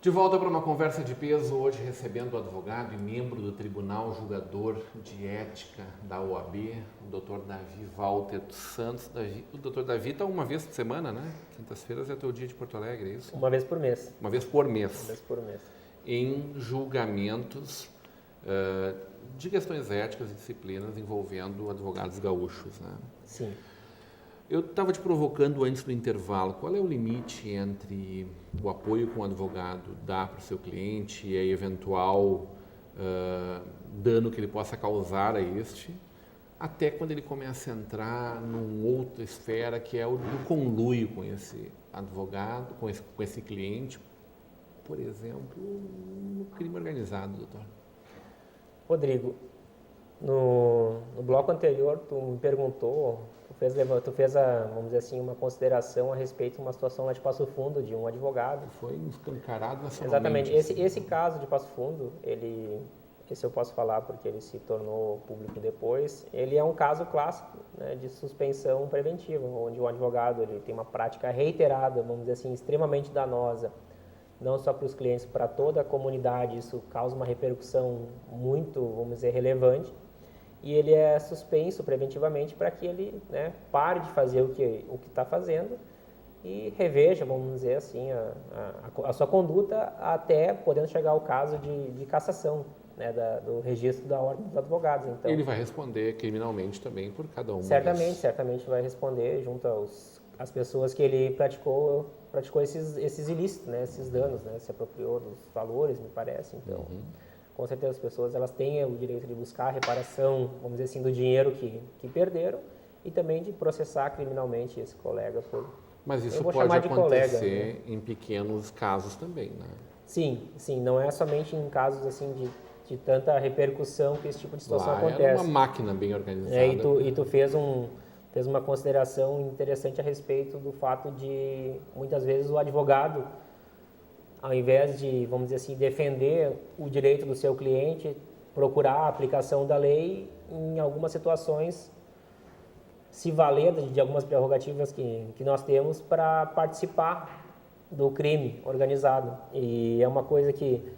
De volta para uma conversa de peso, hoje recebendo o advogado e membro do Tribunal Julgador de Ética da OAB, o Dr. Davi Walter dos Santos. O Dr. Davi está uma vez por semana, né? Quintas-feiras é teu dia de Porto Alegre, é isso? Uma vez por mês. Uma vez por mês. Uma vez por mês. Em julgamentos de questões éticas e disciplinas envolvendo advogados gaúchos, né? Sim. Eu estava te provocando antes do intervalo. Qual é o limite entre o apoio que um advogado dá para o seu cliente e a eventual dano que ele possa causar a este, até quando ele começa a entrar numa outra esfera que é o do conluio com esse advogado, com esse cliente, por exemplo, no crime organizado, doutor? Rodrigo, no bloco anterior tu me perguntou, tu fez vamos dizer assim, uma consideração a respeito de uma situação lá de Passo Fundo, de um advogado. Foi escancarado nacionalmente. Exatamente. Assim. Esse caso de Passo Fundo, esse eu posso falar porque ele se tornou público depois, ele é um caso clássico, né, de suspensão preventiva, onde o advogado ele tem uma prática reiterada, vamos dizer assim, extremamente danosa, não só para os clientes, para toda a comunidade. Isso causa uma repercussão muito, vamos dizer, relevante, e ele é suspenso preventivamente para que ele, né, pare de fazer o que está fazendo e reveja, vamos dizer assim, a sua conduta, até podendo chegar ao caso de cassação, né, do registro da Ordem dos Advogados. Então, ele vai responder criminalmente também por cada uma certamente vai responder junto às pessoas que ele praticou esses ilícitos, né, esses danos, né, se apropriou dos valores, me parece. Então, com certeza as pessoas elas têm o direito de buscar a reparação, vamos dizer assim, do dinheiro que perderam, e também de processar criminalmente esse colega por... Mas isso pode acontecer colega, né? Em pequenos casos também, né? Sim, não é somente em casos assim de tanta repercussão que esse tipo de situação acontece. Era uma máquina bem organizada. E tu fez uma consideração interessante a respeito do fato de, muitas vezes, o advogado, ao invés de, vamos dizer assim, defender o direito do seu cliente, procurar a aplicação da lei, em algumas situações, se valer de algumas prerrogativas que nós temos para participar do crime organizado. E é uma coisa que,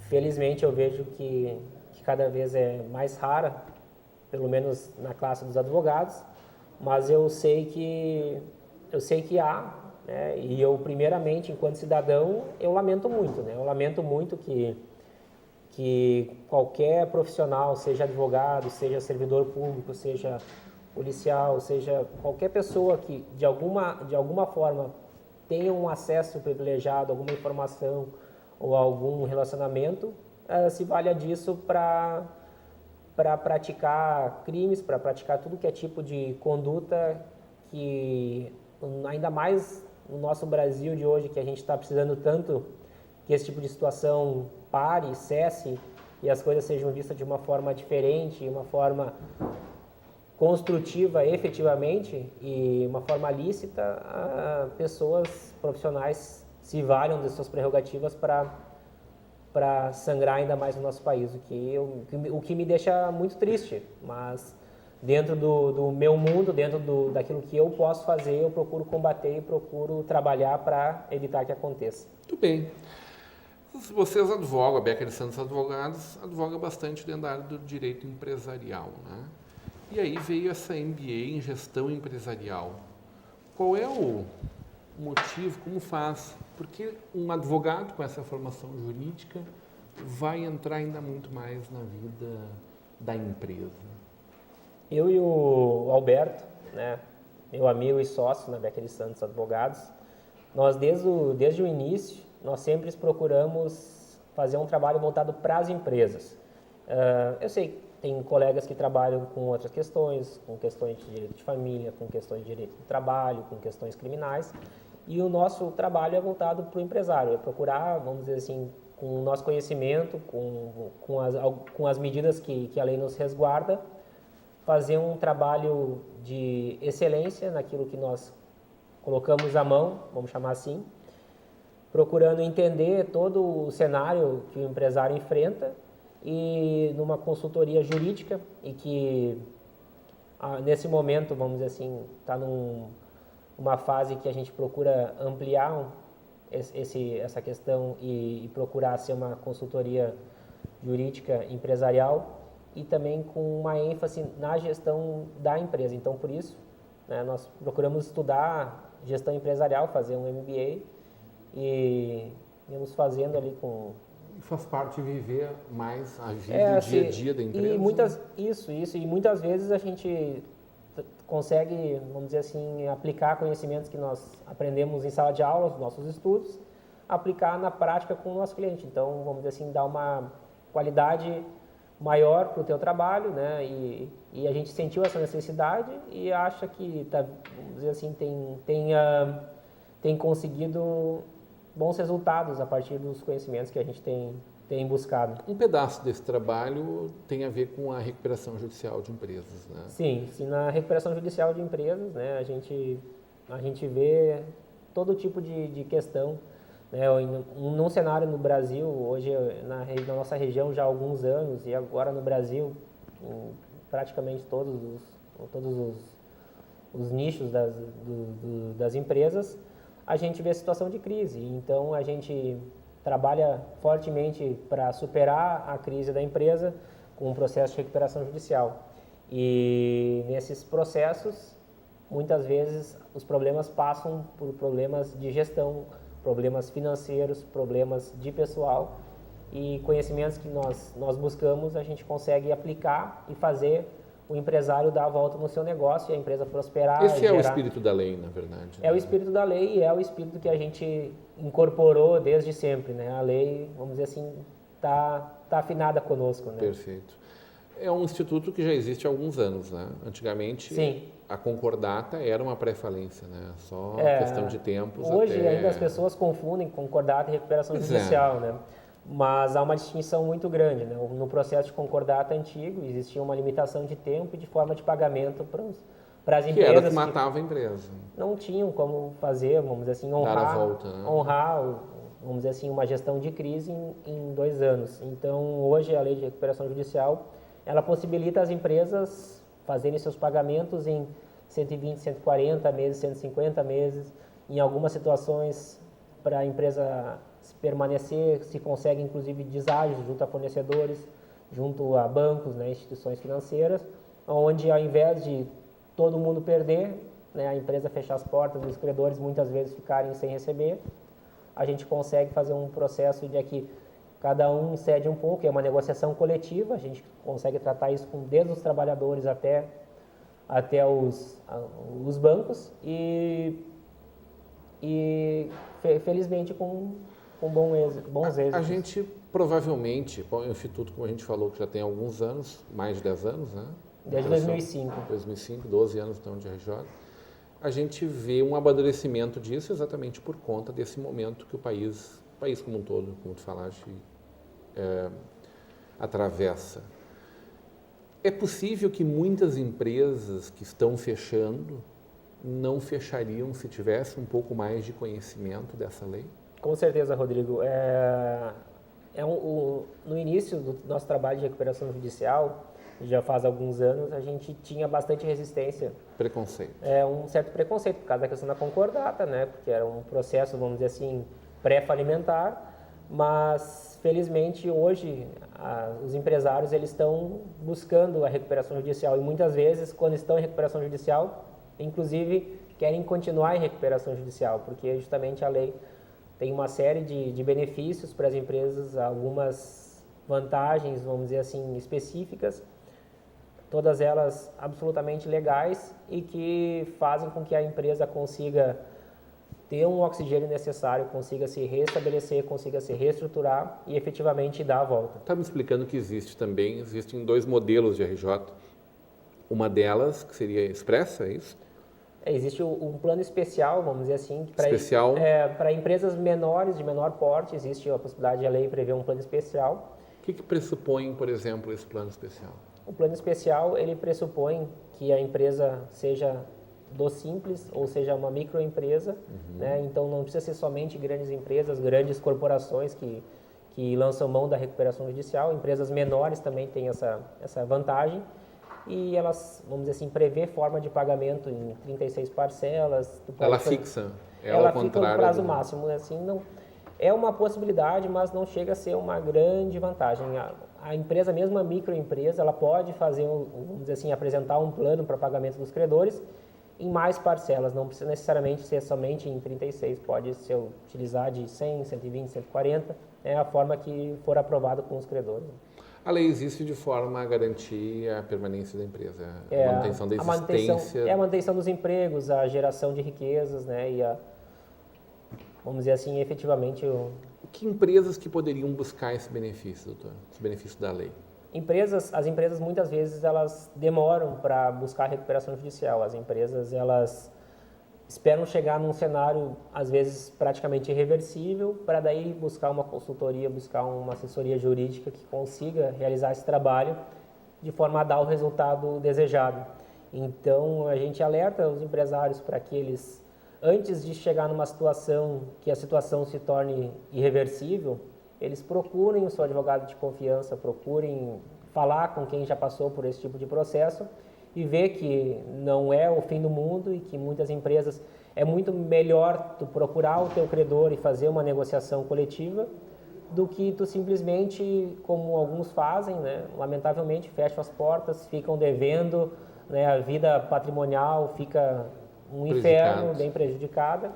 felizmente, eu vejo que cada vez é mais rara, pelo menos na classe dos advogados, mas eu sei que há, né? E eu, primeiramente, enquanto cidadão, eu lamento muito, né? Eu lamento muito que qualquer profissional, seja advogado, seja servidor público, seja policial, seja qualquer pessoa que de alguma forma tenha um acesso privilegiado, alguma informação ou algum relacionamento, se valha disso para praticar crimes, para praticar tudo que é tipo de conduta que, ainda mais no nosso Brasil de hoje, que a gente está precisando tanto que esse tipo de situação pare, cesse e as coisas sejam vistas de uma forma diferente, uma forma construtiva efetivamente e uma forma lícita, pessoas profissionais se valham de suas prerrogativas para sangrar ainda mais no nosso país, o que me deixa muito triste, mas dentro do meu mundo, dentro daquilo que eu posso fazer, eu procuro combater e procuro trabalhar para evitar que aconteça. Muito bem. Vocês advogam, a Becker Santos Advogados advoga bastante dentro da área do direito empresarial, né? E aí veio essa MBA em gestão empresarial. Qual é o motivo, como faz? Porque um advogado com essa formação jurídica vai entrar ainda muito mais na vida da empresa. Eu e o Alberto, né, meu amigo e sócio na Becker Santos Advogados, nós desde o início, nós sempre procuramos fazer um trabalho voltado para as empresas. Eu sei que tem colegas que trabalham com outras questões, com questões de direito de família, com questões de direito do trabalho, com questões criminais, e o nosso trabalho é voltado para o empresário, é procurar, vamos dizer assim, com o nosso conhecimento, com as medidas que a lei nos resguarda, fazer um trabalho de excelência naquilo que nós colocamos à mão, vamos chamar assim, procurando entender todo o cenário que o empresário enfrenta e numa consultoria jurídica e que nesse momento, vamos dizer assim, está numa fase que a gente procura ampliar essa questão e procurar ser uma consultoria jurídica empresarial e também com uma ênfase na gestão da empresa. Então, por isso, né, nós procuramos estudar gestão empresarial, fazer um MBA e íamos fazendo ali com... E faz parte de viver mais a vida, o dia a dia da empresa. E muitas vezes a gente consegue, vamos dizer assim, aplicar conhecimentos que nós aprendemos em sala de aula, nos nossos estudos, aplicar na prática com o nosso cliente. Então, vamos dizer assim, dar uma qualidade maior para o teu trabalho, né? E a gente sentiu essa necessidade e acha que, vamos dizer assim, tem conseguido bons resultados a partir dos conhecimentos que a gente tem buscado. Um pedaço desse trabalho tem a ver com a recuperação judicial de empresas, né? Sim, na recuperação judicial de empresas, né, a gente vê todo tipo de questão, né, num cenário no Brasil, hoje na nossa região já há alguns anos e agora no Brasil, em praticamente todos os nichos das empresas, a gente vê a situação de crise. Então, a gente trabalha fortemente para superar a crise da empresa com um processo de recuperação judicial. E nesses processos, muitas vezes, os problemas passam por problemas de gestão, problemas financeiros, problemas de pessoal e conhecimentos que nós buscamos, a gente consegue aplicar e fazer o empresário dar a volta no seu negócio e a empresa prosperar. Esse é o espírito da lei, na verdade. É o espírito da lei e é o espírito que a gente incorporou desde sempre, né? A lei, vamos dizer assim, tá afinada conosco, né? Perfeito. É um instituto que já existe há alguns anos, né? Antigamente, sim, a concordata era uma pré-falência, né? Só questão de tempos. Hoje ainda as pessoas confundem concordata e recuperação judicial, né? Mas há uma distinção muito grande, né? No processo de concordata antigo existia uma limitação de tempo e de forma de pagamento para as empresas. Que era que matava a empresa. Não tinham como fazer, vamos dizer assim, honrar, vamos dizer assim, uma gestão de crise em 2 anos. Então, hoje a lei de recuperação judicial, ela possibilita as empresas fazerem seus pagamentos em 120, 140 meses, 150 meses. Em algumas situações, para a empresa permanecer, se consegue inclusive deságios junto a fornecedores, junto a bancos, né, instituições financeiras, onde ao invés de todo mundo perder, né, a empresa fechar as portas, os credores muitas vezes ficarem sem receber, a gente consegue fazer um processo de que cada um cede um pouco, é uma negociação coletiva, a gente consegue tratar isso desde os trabalhadores até os bancos e felizmente com bons êxitos. A gente provavelmente, o Instituto, como a gente falou, que já tem alguns anos, mais de 10 anos, né? Desde 2005. 2005, 12 anos então de RJ. A gente vê um amadurecimento disso exatamente por conta desse momento que o país como um todo, como tu falaste, atravessa. É possível que muitas empresas que estão fechando não fechariam se tivesse um pouco mais de conhecimento dessa lei? Com certeza, Rodrigo. No início do nosso trabalho de recuperação judicial, já faz alguns anos, a gente tinha bastante resistência. Preconceito. Um certo preconceito, por causa da questão da concordata, né? Porque era um processo, vamos dizer assim, pré-falimentar, mas felizmente hoje os empresários eles estão buscando a recuperação judicial e muitas vezes, quando estão em recuperação judicial, inclusive querem continuar em recuperação judicial, porque justamente a lei tem uma série de benefícios para as empresas, algumas vantagens, vamos dizer assim, específicas, todas elas absolutamente legais e que fazem com que a empresa consiga ter um oxigênio necessário, consiga se restabelecer, consiga se reestruturar e efetivamente dar a volta. Está me explicando que existem 2 modelos de RJ. Uma delas, que seria expressa, é isso? Existe um plano especial, vamos dizer assim, para empresas menores, de menor porte, existe a possibilidade de a lei prever um plano especial. O que pressupõe, por exemplo, esse plano especial? O plano especial, ele pressupõe que a empresa seja do simples, ou seja, uma microempresa, né? Então não precisa ser somente grandes empresas, grandes corporações que lançam mão da recuperação judicial, empresas menores também têm essa vantagem. e elas, vamos dizer assim, prevê forma de pagamento em 36 parcelas. Ela fixa, ela ao fica no contrário prazo máximo, né? Assim, não, é uma possibilidade, mas não chega a ser uma grande vantagem. A empresa, mesmo a microempresa, ela pode fazer, vamos dizer assim, apresentar um plano para pagamento dos credores em mais parcelas, não precisa necessariamente ser somente em 36, pode ser utilizar de 100, 120, 140, é a forma que for aprovado com os credores. A lei existe de forma a garantir a permanência da empresa, a manutenção da existência. A manutenção dos empregos, a geração de riquezas, né, e vamos dizer assim, efetivamente... Que empresas que poderiam buscar esse benefício, doutor? Esse benefício da lei? As empresas muitas vezes elas demoram para buscar a recuperação judicial. As empresas elas esperam chegar num cenário às vezes praticamente irreversível para daí buscar uma consultoria, buscar uma assessoria jurídica que consiga realizar esse trabalho de forma a dar o resultado desejado. Então a gente alerta os empresários para que eles, antes de chegar numa situação que a situação se torne irreversível, eles procurem o seu advogado de confiança, procurem falar com quem já passou por esse tipo de processo e ver que não é o fim do mundo e que muitas empresas é muito melhor tu procurar o teu credor e fazer uma negociação coletiva do que tu simplesmente, como alguns fazem, né, lamentavelmente fecham as portas, ficam devendo, né, a vida patrimonial fica um inferno, bem prejudicada.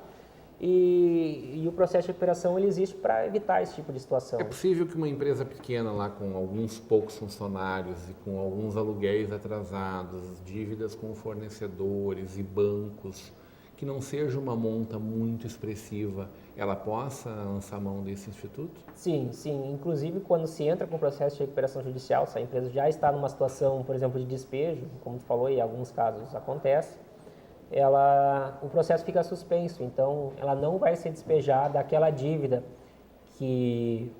E o processo de recuperação ele existe para evitar esse tipo de situação. É possível que uma empresa pequena lá com alguns poucos funcionários e com alguns aluguéis atrasados, dívidas com fornecedores e bancos, que não seja uma monta muito expressiva, ela possa lançar mão desse instituto? Sim, sim. Inclusive, quando se entra com o processo de recuperação judicial, se a empresa já está numa situação, por exemplo, de despejo, como tu falou, e em alguns casos acontece, o processo fica suspenso, então ela não vai ser despejada daquela dívida que,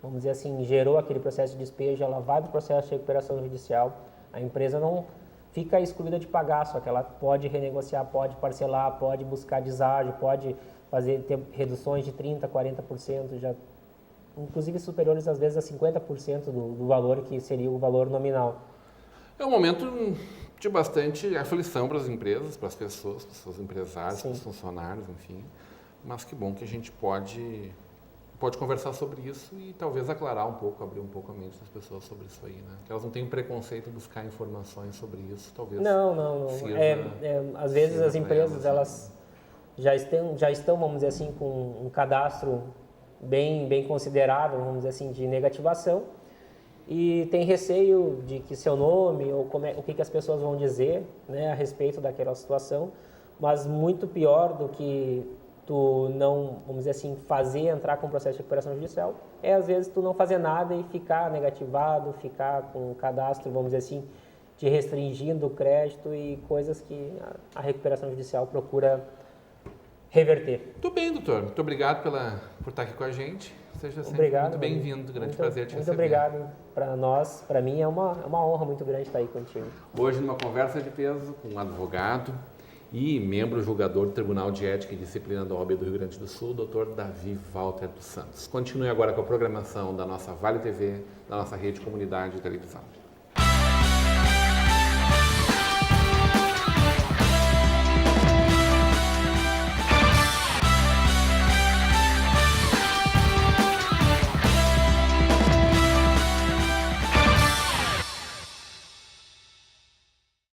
vamos dizer assim, gerou aquele processo de despejo, ela vai para o processo de recuperação judicial, a empresa não fica excluída de pagar, só que ela pode renegociar, pode parcelar, pode buscar deságio, pode ter reduções de 30%, 40%, já, inclusive superiores às vezes a 50% do valor que seria o valor nominal. É um momento de bastante aflição para as empresas, para as pessoas, para os seus empresários, para os funcionários, enfim. Mas que bom que a gente pode conversar sobre isso e talvez aclarar um pouco, abrir um pouco a mente das pessoas sobre isso aí, né? Que elas não tenham preconceito em buscar informações sobre isso, talvez. Não. Às vezes as empresas elas já estão, vamos dizer assim, com um cadastro bem considerável, vamos dizer assim, de negativação. E tem receio de que seu nome ou o que as pessoas vão dizer, né, a respeito daquela situação, mas muito pior do que tu não, vamos dizer assim, entrar com o processo de recuperação judicial, é às vezes tu não fazer nada e ficar negativado, ficar com o cadastro, vamos dizer assim, te restringindo o crédito e coisas que a recuperação judicial procura reverter. Tudo bem, doutor. Muito obrigado por estar aqui com a gente. Seja sempre muito bem-vindo. Grande prazer te receber. Muito obrigado. Para mim é uma honra muito grande estar aí contigo. Hoje, numa conversa de peso com um advogado e membro julgador do Tribunal de Ética e Disciplina da OAB do Rio Grande do Sul, Dr. Davi Walter dos Santos. Continue agora com a programação da nossa Vale TV, da nossa rede Comunidade de Televisão.